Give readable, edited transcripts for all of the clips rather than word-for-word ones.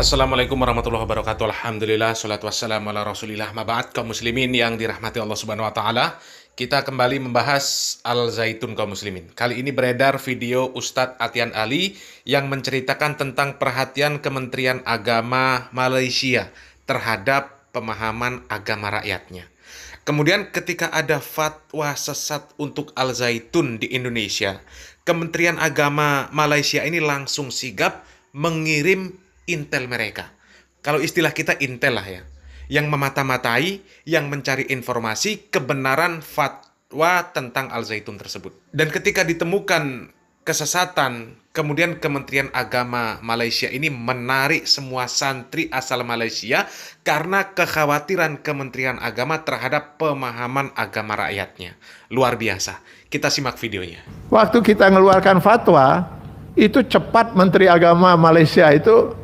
Assalamualaikum warahmatullahi wabarakatuh. Alhamdulillah, salatu wassalamu ala rasulillah. Maba'at, kaum muslimin yang dirahmati Allah subhanahu wa ta'ala. Kita kembali membahas Al-Zaitun kaum muslimin. Kali ini beredar video Ustadz Atian Ali yang menceritakan tentang perhatian Kementerian Agama Malaysia terhadap pemahaman agama rakyatnya. Kemudian ketika ada fatwa sesat untuk Al-Zaitun di Indonesia, Kementerian Agama Malaysia ini langsung sigap mengirim intel mereka. Kalau istilah kita intel lah ya. Yang memata-matai, yang mencari informasi kebenaran fatwa tentang Al-Zaitun tersebut. Dan ketika ditemukan kesesatan, kemudian Kementerian Agama Malaysia ini menarik semua santri asal Malaysia karena kekhawatiran Kementerian Agama terhadap pemahaman agama rakyatnya. Luar biasa. Kita simak videonya. Waktu kita mengeluarkan fatwa, itu cepat Menteri Agama Malaysia itu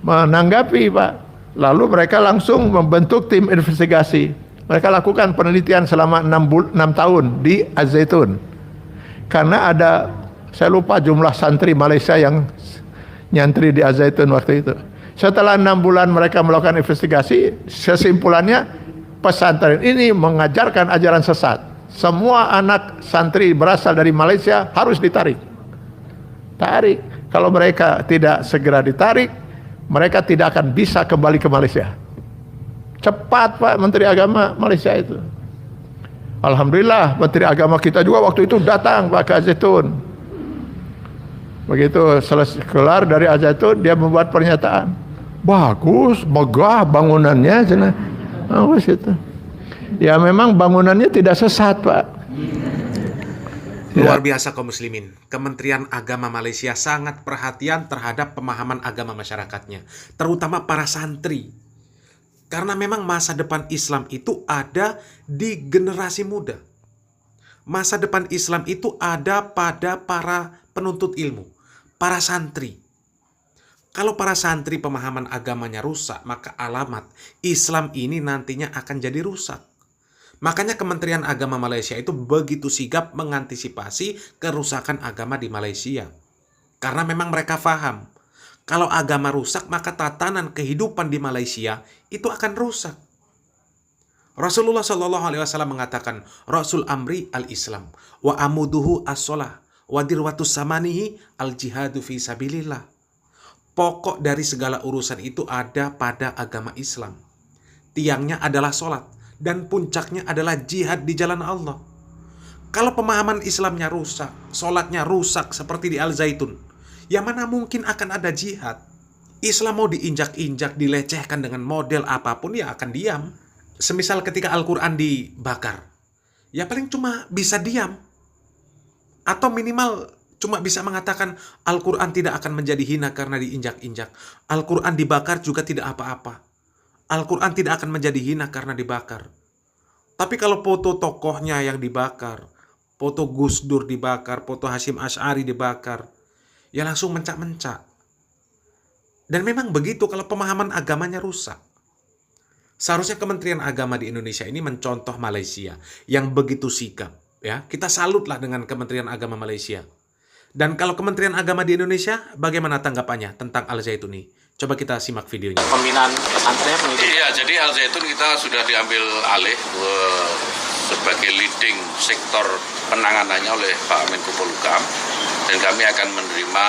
menanggapi, Pak. Lalu mereka langsung membentuk tim investigasi. Mereka lakukan penelitian selama 6 tahun di Al-Zaitun. Karena ada, saya lupa jumlah santri Malaysia yang nyantri di Al-Zaitun waktu itu. Setelah 6 bulan mereka melakukan investigasi, kesimpulannya pesantren ini mengajarkan ajaran sesat. Semua anak santri berasal dari Malaysia harus ditarik. Kalau mereka tidak segera ditarik, mereka tidak akan bisa kembali ke Malaysia. Cepat Pak Menteri Agama Malaysia itu. Alhamdulillah Menteri Agama kita juga waktu itu datang Pak ke Al-Zaitun. Begitu selesai kelar dari Al-Zaitun, dia membuat pernyataan, bagus, megah bangunannya, bagus itu. Ya memang bangunannya tidak sesat Pak. Luar biasa kaum muslimin. Kementerian Agama Malaysia sangat perhatian terhadap pemahaman agama masyarakatnya, terutama para santri. Karena memang masa depan Islam itu ada di generasi muda. Masa depan Islam itu ada pada para penuntut ilmu, para santri. Kalau para santri pemahaman agamanya rusak, maka alamat Islam ini nantinya akan jadi rusak. Makanya Kementerian Agama Malaysia itu begitu sigap mengantisipasi kerusakan agama di Malaysia. Karena memang mereka paham, kalau agama rusak maka tatanan kehidupan di Malaysia itu akan rusak. Rasulullah SAW mengatakan, Rasul amri al-Islam, wa amuduhu as-sholah, wa dirwatus samanihi al-jihadu fi sabilillah. Pokok dari segala urusan itu ada pada agama Islam. Tiangnya adalah sholat. Dan puncaknya adalah jihad di jalan Allah. Kalau pemahaman Islamnya rusak, sholatnya rusak seperti di Al-Zaitun, ya mana mungkin akan ada jihad. Islam mau diinjak-injak, dilecehkan dengan model apapun, ya akan diam. Semisal ketika Al-Quran dibakar, ya paling cuma bisa diam. Atau minimal cuma bisa mengatakan Al-Quran tidak akan menjadi hina karena diinjak-injak. Al-Quran dibakar juga tidak apa-apa. Al-Quran tidak akan menjadi hina karena dibakar. Tapi kalau foto tokohnya yang dibakar, foto Gus Dur dibakar, foto Hasyim Asy'ari dibakar, ya langsung mencak-mencak. Dan memang begitu kalau pemahaman agamanya rusak. Seharusnya Kementerian Agama di Indonesia ini mencontoh Malaysia yang begitu sigap. Ya, kita salutlah dengan Kementerian Agama Malaysia. Dan kalau Kementerian Agama di Indonesia, bagaimana tanggapannya tentang Al-Zaitun ini? Coba kita simak videonya. Pembinaan pesantren Iya, jadi Al-Zaitun kita sudah diambil alih sebagai leading sektor penanganannya oleh Pak Menko Polhukam, dan kami akan menerima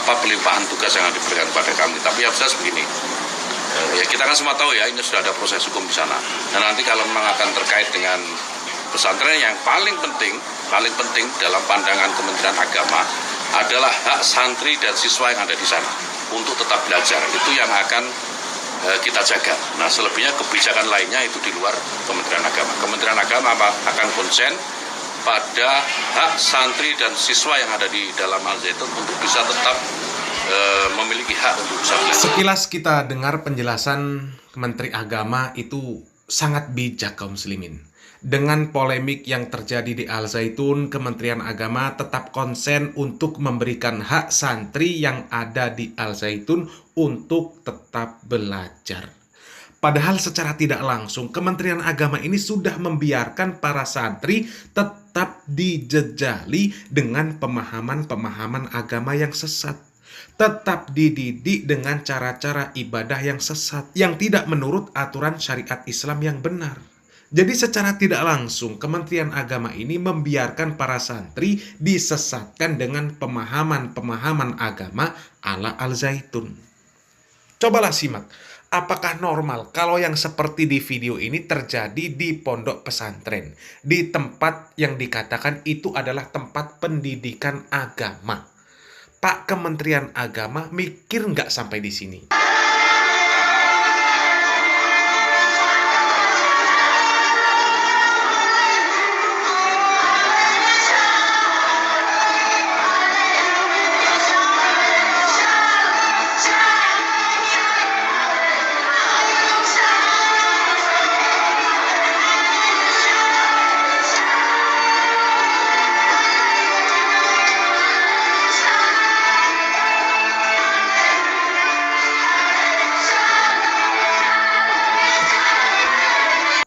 pelimpahan tugas yang diberikan kepada kami. Tapi yang jelas begini, ya kita kan semua tahu ya, ini sudah ada proses hukum di sana. Dan nanti kalau memang akan terkait dengan pesantren, yang paling penting dalam pandangan Kementerian Agama adalah hak santri dan siswa yang ada di sana untuk tetap belajar. Itu yang akan kita jaga. Nah, selebihnya kebijakan lainnya itu di luar Kementerian Agama. Kementerian Agama akan konsen pada hak santri dan siswa yang ada di dalam Al-Zaitun untuk bisa tetap memiliki hak untuk bisa belajar. Sekilas kita dengar penjelasan Menteri Agama itu sangat bijak kaum muslimin. Dengan polemik yang terjadi di Al-Zaitun, Kementerian Agama tetap konsen untuk memberikan hak santri yang ada di Al-Zaitun untuk tetap belajar. Padahal secara tidak langsung, Kementerian Agama ini sudah membiarkan para santri tetap dijejali dengan pemahaman-pemahaman agama yang sesat. tetap dididik dengan cara-cara ibadah yang sesat, yang tidak menurut aturan syariat Islam yang benar. Jadi secara tidak langsung Kementerian Agama ini membiarkan para santri disesatkan dengan pemahaman-pemahaman agama ala Al-Zaitun. Cobalah simak, apakah normal kalau yang seperti di video ini terjadi di pondok pesantren, di tempat yang dikatakan itu adalah tempat pendidikan agama? Pak Kementerian Agama mikir nggak sampai di sini?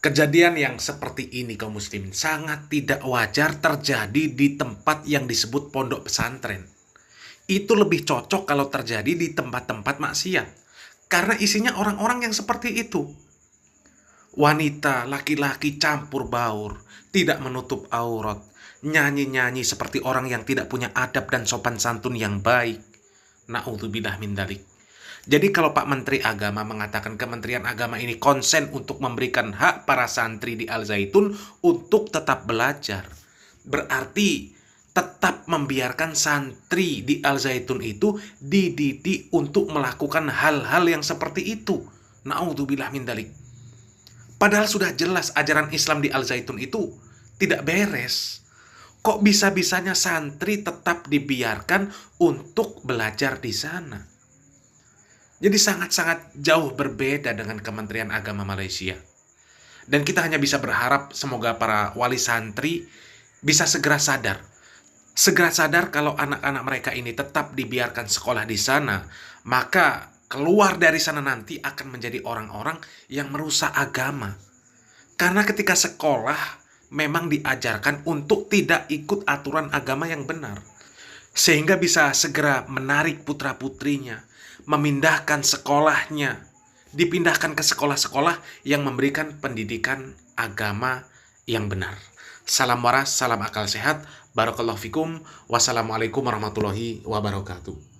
Kejadian yang seperti ini kaum muslimin sangat tidak wajar terjadi di tempat yang disebut pondok pesantren. Itu lebih cocok kalau terjadi di tempat-tempat maksiat. Karena isinya orang-orang yang seperti itu. Wanita, laki-laki campur baur, tidak menutup aurat, nyanyi-nyanyi seperti orang yang tidak punya adab dan sopan santun yang baik. Na'udzubillah min dzalik. Jadi kalau Pak Menteri Agama mengatakan Kementerian Agama ini konsen untuk memberikan hak para santri di Al-Zaitun untuk tetap belajar, berarti tetap membiarkan santri di Al-Zaitun itu dididik untuk melakukan hal-hal yang seperti itu. Na'udzubillah min dzalik. Padahal sudah jelas ajaran Islam di Al-Zaitun itu tidak beres. Kok bisa-bisanya santri tetap dibiarkan untuk belajar di sana? Jadi sangat-sangat jauh berbeda dengan Kementerian Agama Malaysia. Dan kita hanya bisa berharap semoga para wali santri bisa segera sadar. Segera sadar kalau anak-anak mereka ini tetap dibiarkan sekolah di sana, maka keluar dari sana nanti akan menjadi orang-orang yang merusak agama. Karena ketika sekolah memang diajarkan untuk tidak ikut aturan agama yang benar. Sehingga bisa segera menarik putra-putrinya, memindahkan sekolahnya, dipindahkan ke sekolah-sekolah yang memberikan pendidikan agama yang benar. Salam waras, salam akal sehat, barakallahu fikum, wassalamualaikum warahmatullahi wabarakatuh.